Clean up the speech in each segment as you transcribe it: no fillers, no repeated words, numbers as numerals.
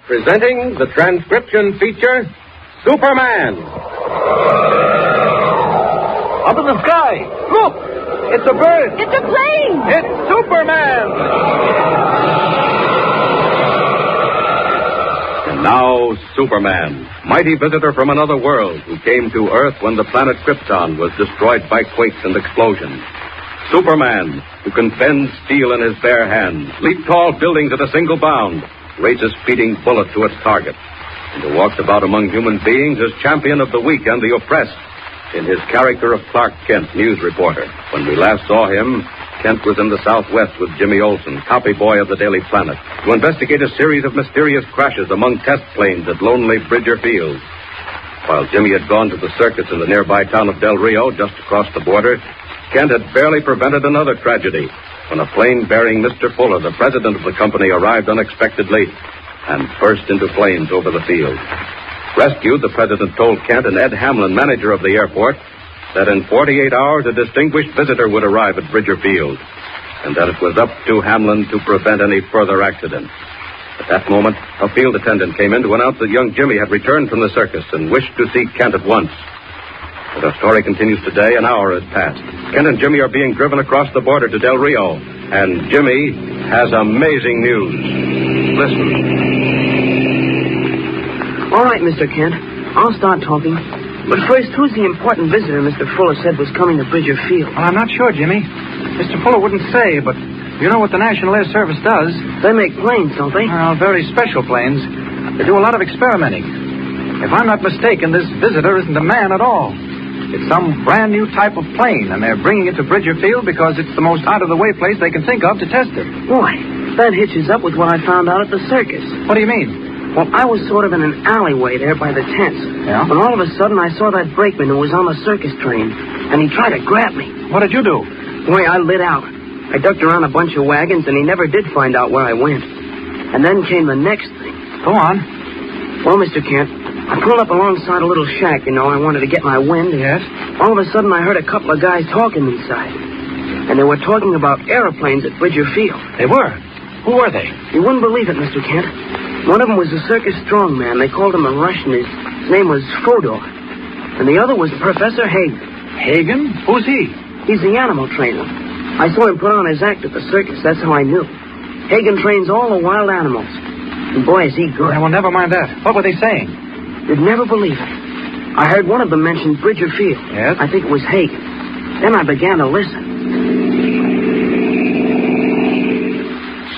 presenting the transcription feature, Superman. Up in the sky. Look! It's a bird. It's a plane. It's Superman. And now, Superman, mighty visitor from another world who came to Earth when the planet Krypton was destroyed by quakes and explosions. Superman, who can bend steel in his bare hands, leap tall buildings at a single bound, race a speeding bullet to its target, and who walks about among human beings as champion of the weak and the oppressed in his character of Clark Kent, news reporter. When we last saw him, Kent was in the Southwest with Jimmy Olsen, copy boy of the Daily Planet, to investigate a series of mysterious crashes among test planes at lonely Bridger Field. While Jimmy had gone to the circus in the nearby town of Del Rio, just across the border, Kent had barely prevented another tragedy when a plane bearing Mr. Fuller, the president of the company, arrived unexpectedly and burst into flames over the field. Rescued, the president told Kent and Ed Hamlin, manager of the airport, that in 48 hours a distinguished visitor would arrive at Bridger Field, and that it was up to Hamlin to prevent any further accidents. At that moment, a field attendant came in to announce that young Jimmy had returned from the circus and wished to see Kent at once. But our story continues today. An hour has passed. Kent and Jimmy are being driven across the border to Del Rio, and Jimmy has amazing news. Listen. All right, Mr. Kent. I'll start talking. But first, who's the important visitor Mr. Fuller said was coming to Bridger Field? Well, I'm not sure, Jimmy. Mr. Fuller wouldn't say, but you know what the National Air Service does? They make planes, don't they? Well, very special planes. They do a lot of experimenting. If I'm not mistaken, this visitor isn't a man at all. It's some brand new type of plane, and they're bringing it to Bridger Field because it's the most out-of-the-way place they can think of to test it. Boy, that hitches up with what I found out at the circus. What do you mean? Well, I was sort of in an alleyway there by the tents. Yeah? When all of a sudden I saw that brakeman who was on the circus train, and he tried to grab me. What did you do? Boy, I lit out. I ducked around a bunch of wagons, and he never did find out where I went. And then came the next thing. Go on. Well, Mr. Kent, I pulled up alongside a little shack, I wanted to get my wind. Yes? All of a sudden I heard a couple of guys talking inside. And they were talking about airplanes at Bridger Field. They were? Who were they? You wouldn't believe it, Mr. Kent. One of them was a circus strongman. They called him a Russian. His name was Fodor. And the other was Professor Hagen. Hagen? Who's he? He's the animal trainer. I saw him put on his act at the circus. That's how I knew. Hagen trains all the wild animals. And boy, is he good. Well, never mind that. What were they saying? You'd never believe it. I heard one of them mention Bridger Field. Yes? I think it was Hagen. Then I began to listen.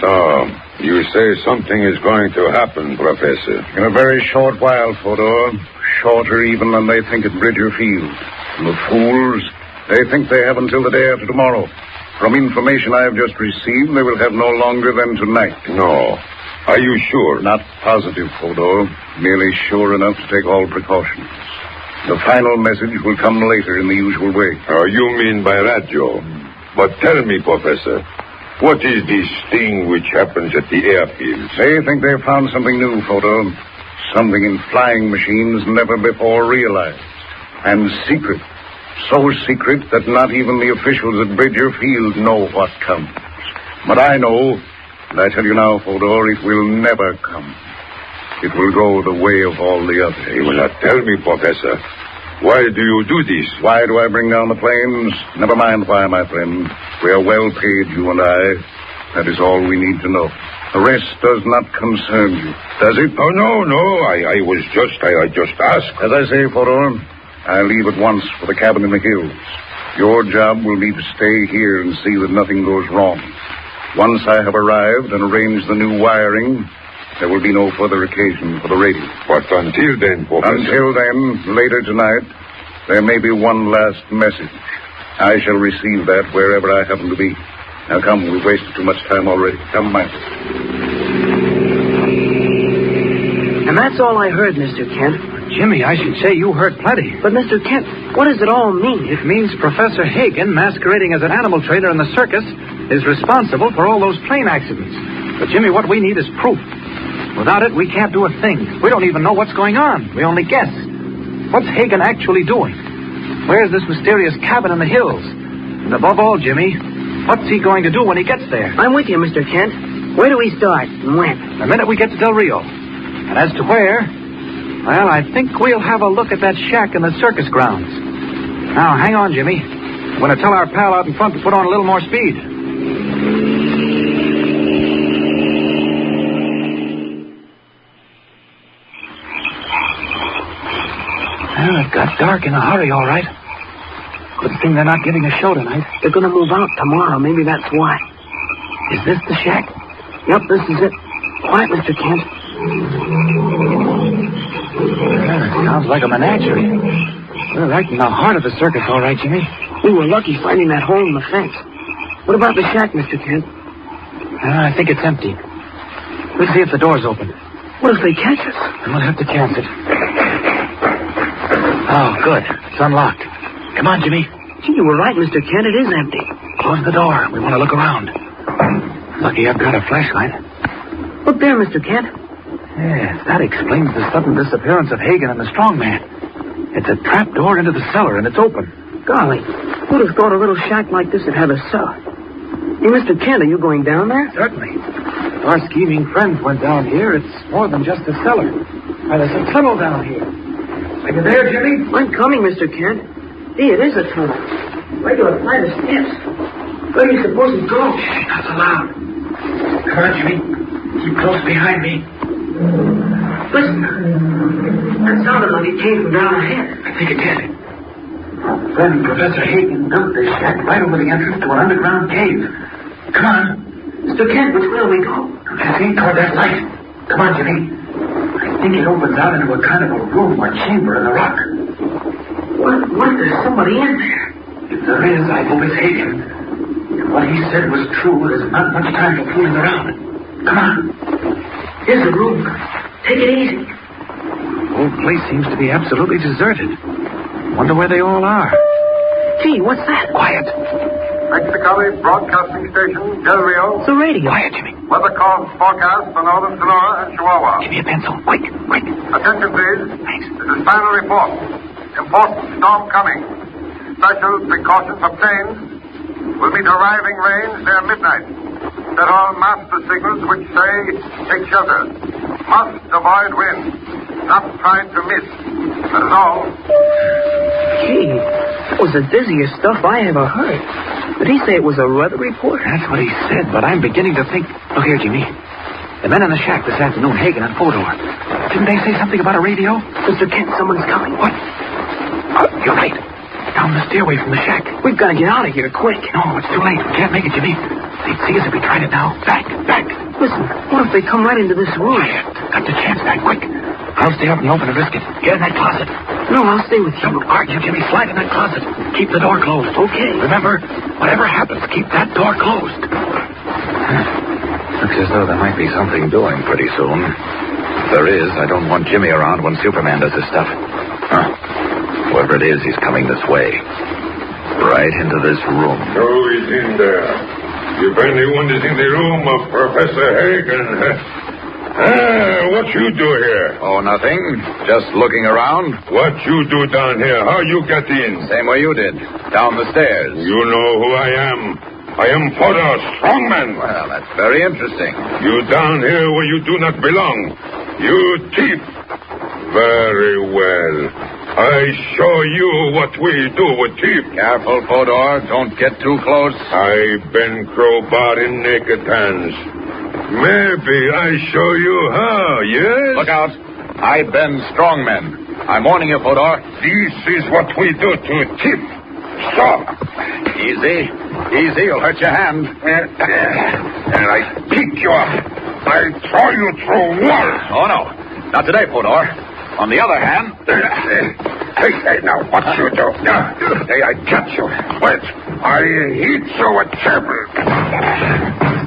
So, you say something is going to happen, Professor. In a very short while, Fodor. Shorter even than they think at Bridger Field. And the fools, they think they have until the day after tomorrow. From information I have just received, they will have no longer than tonight. No. Are you sure? Not positive, Fodor. Merely sure enough to take all precautions. The final message will come later in the usual way. You mean by radio. But tell me, Professor, what is this thing which happens at the airfield? They think they've found something new, Fodor. Something in flying machines never before realized. And secret. So secret that not even the officials at Bridger Field know what comes. But I know, and I tell you now, Fodor, it will never come. It will go the way of all the others. You will not tell me, Professor. Why do you do this? Why do I bring down the planes? Never mind why, my friend. We are well paid, you and I. That is all we need to know. The rest does not concern you, does it? Oh, no. I just asked. As I say, Fodor, I leave at once for the cabin in the hills. Your job will be to stay here and see that nothing goes wrong. Once I have arrived and arranged the new wiring, there will be no further occasion for the radio. But until then, Professor... Until then, later tonight, there may be one last message. I shall receive that wherever I happen to be. Now come, we've wasted too much time already. Come, Michael. And that's all I heard, Mr. Kent. Jimmy, I should say you heard plenty. But, Mr. Kent, what does it all mean? It means Professor Hagen, masquerading as an animal trainer in the circus, is responsible for all those plane accidents. But, Jimmy, what we need is proof. Without it, we can't do a thing. We don't even know what's going on. We only guess. What's Hagen actually doing? Where's this mysterious cabin in the hills? And above all, Jimmy, what's he going to do when he gets there? I'm with you, Mr. Kent. Where do we start and when? The minute we get to Del Rio. And as to where, well, I think we'll have a look at that shack in the circus grounds. Now, hang on, Jimmy. I'm going to tell our pal out in front to put on a little more speed. Well, it got dark in a hurry, all right. Good thing they're not giving a show tonight. They're going to move out tomorrow. Maybe that's why. Is this the shack? Yep, this is it. Quiet, Mr. Kent. Well, it sounds like a menagerie. We're right in the heart of the circus, all right, Jimmy. We were lucky finding that hole in the fence. What about the shack, Mr. Kent? I think it's empty. Let's see if the door's open. What if they catch us? We'll have to chance it. Oh, good. It's unlocked. Come on, Jimmy. Gee, you were right, Mr. Kent. It is empty. Close the door. We want to look around. Lucky I've got a flashlight. Look there, Mr. Kent. Yes, that explains the sudden disappearance of Hagen and the strong man. It's a trap door into the cellar, and it's open. Golly, who'd have thought a little shack like this would have a cellar? Hey, Mr. Kent, are you going down there? Certainly. If our scheming friends went down here, it's more than just a cellar. Why, there's a tunnel down here. Are you there, Jimmy? I'm coming, Mr. Kent. Hey, it is a tunnel. Regular flight of steps. Where do you suppose we go? Shh, not so loud. Come on, Jimmy. Keep close behind me. Listen. That sounded like it came from down ahead. I think it did. Then Professor Hagen built this shack right over the entrance to an underground cave. Come on. Mr. Kent, which way do we go? I think toward that light. Come on, Jimmy. I think it opens out into a kind of a room or chamber in the rock. What if there's somebody in there? If there is, I hope it's Hagen. If what he said was true, there's not much time for fooling around. Come on. Here's the room. Take it easy. The whole place seems to be absolutely deserted. Wonder where they all are. Gee, what's that? Quiet. Mexicali Broadcasting Station, Del Rio. It's the radio. Quiet, Jimmy. Weather course forecast for northern Sonora and Chihuahua. Give me a pencil. Quick. Attention, please. Thanks. This is final report. Important storm coming. Special precautions obtained. Will meet arriving range near midnight. Set all master signals which say, take shelter. Must avoid wind. Not try to miss. That is all. Gee, that was the dizziest stuff I ever heard. Did he say it was a weather report? That's what he said, but I'm beginning to think... Look here, Jimmy. The men in the shack this afternoon, Hagen and Fodor. Didn't they say something about a radio? Mr. Kent, someone's coming. What? You're right. Down the stairway from the shack. We've got to get out of here quick. No, it's too late. We can't make it, Jimmy. They'd see us if we tried it now. Back. Listen, what if they come right into this room? Quiet. Got to chance that quick. I'll stay up and open and risk it. Get in that closet. No, I'll stay with you. Don't argue, Jimmy. Slide in that closet. Keep the door closed. Okay. Remember, whatever happens, keep that door closed. Looks as though there might be something doing pretty soon. If there is, I don't want Jimmy around when Superman does his stuff. Whoever it is, he's coming this way. Right into this room. Who is in there? If anyone is in the room of Professor Hagen... what you do here? Oh, nothing. Just looking around. What you do down here? How you get in? Same way you did. Down the stairs. You know who I am. I am Fodor, strongman. Well, that's very interesting. You down here where you do not belong. You thief. Very well. I show you what we do with thief. Careful, Fodor. Don't get too close. I been crowbar in naked hands. Maybe I show you how, yes? Look out. I bend strongmen. I'm warning you, Fodor. This is what we do to thief. Stop. Easy. You'll hurt your hand. And I pick you up. I throw you through wall. Oh, no. Not today, Fodor. On the other hand... Hey, now, what you do? Hey, I catch you. Wait. I hit you with trouble.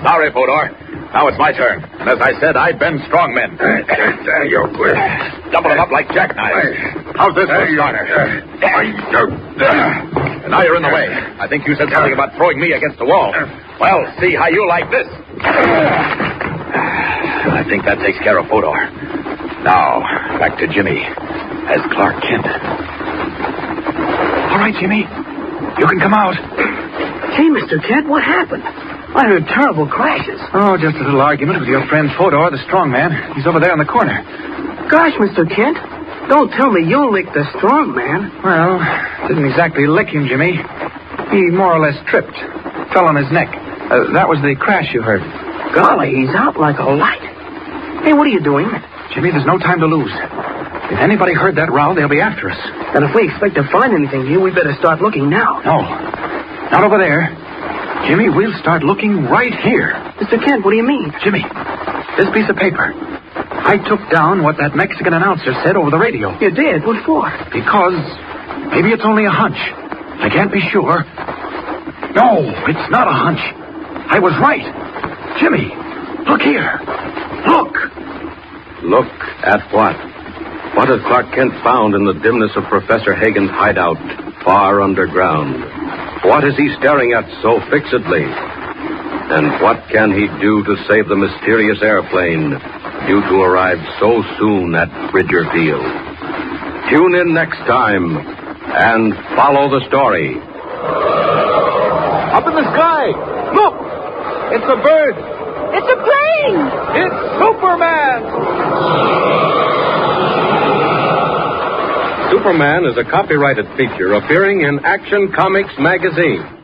Sorry, Fodor. Now it's my turn. And as I said, I bend strong men. You quit. Double them up like jackknives. How's this for a starter? And now you're in the way. I think you said something about throwing me against the wall. Well, see how you like this. I think that takes care of Fodor. Now, back to Jimmy as Clark Kent. All right, Jimmy. You can come out. Hey, Mr. Kent, what happened? I heard terrible crashes. Oh, just a little argument with your friend Fodor, the strong man. He's over there in the corner. Gosh, Mr. Kent, don't tell me you licked the strong man. Well, didn't exactly lick him, Jimmy. He more or less tripped. Fell on his neck. That was the crash you heard. Golly, he's out like a light. Hey, what are you doing? Jimmy, there's no time to lose. If anybody heard that row, they'll be after us. And if we expect to find anything here, we better start looking now. No, not over there. Jimmy, we'll start looking right here. Mr. Kent, what do you mean? Jimmy, this piece of paper. I took down what that Mexican announcer said over the radio. You did? What for? Because maybe it's only a hunch. I can't be sure. No, it's not a hunch. I was right. Jimmy, look here. Look. Look at what? What has Clark Kent found in the dimness of Professor Hagen's hideout far underground? What is he staring at so fixedly? And what can he do to save the mysterious airplane due to arrive so soon at Bridger Field? Tune in next time and follow the story. Up in the sky. Look. It's a bird. It's a plane. It's Superman. Superman is a copyrighted feature appearing in Action Comics magazine.